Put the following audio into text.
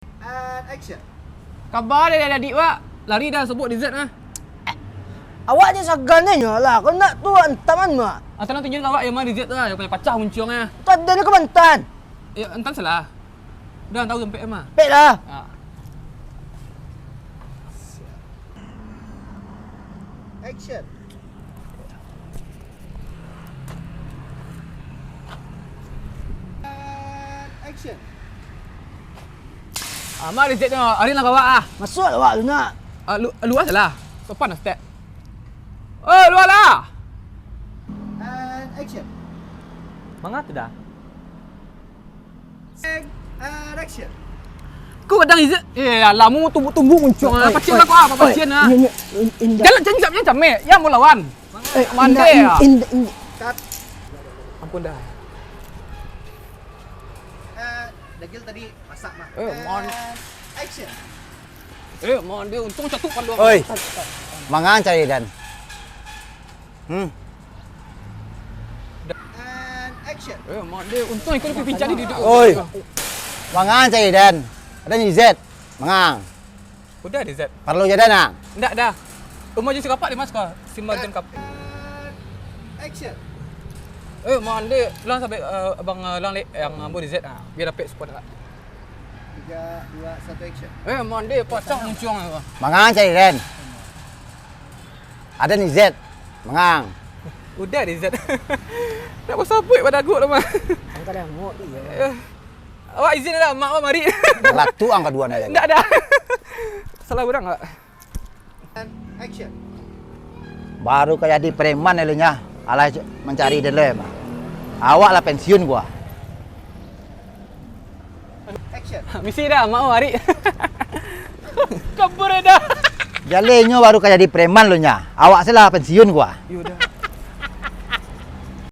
And action. Khabar dia adik wak. Lari dah sebut dessert ah. Awak je sagan ni lah. Kau nak tu entaman mak. Antan tunjuk awak yang mana dessert tu ah. Yang punya pacah muncung ah. Tu ada ni kebantan. Ya, entan salah. Dah tahu gempek mah. Pek lah. Ah. Action. And action. Mak dessert tu. Hari nak awak ah. Masuk awak tu nak. Luar salah. Sopan lah step. Oh, luar lah. And action. Mangat tu dah. And action. Kau kadang dessert. Lamu tumbuh muncung ah. Pacin lah kau ah, pacin ah. Jalan jangan macam ni. Ya mau lawan. Mandai ah. Cut. Ampun dah. Dagil tadi masak mah. Mon. Action. Mon dia untung satu paluang. Oi. Mangan cari dan. And action. Mon dia untung ikut pergi cari duduk. Oi. Mangan cari dan. Ada ni Z. Mangang. Udah dessert. Perlu jadi nak. Ndak dah. Rumah je sekapak dia mas kau. Simbal jen kap. Action. Mon dia lang sampai abang lang lek yang ambil dessert ah. Biar dapat support tak. 3, 2, 1 action. Mon dia pacang muncung ah. Mangan cari dan. Ada ni Z. Mangang. Udah dessert. Tak pasal puik pada aku dah mah. Angkat dah muak dia. Awak izin dah mak awak mari. Latu ang kedua nak jadi. Ndak dah. Salah orang tak? And action. Baru kaya di preman elunya. Alai mencari delem. Awak lah pensiun gua. Action. Misi dah mak awak mari. Kabur dah. Jalenyo baru kaya di preman lu nya. Awak salah pensiun gua. Yudah.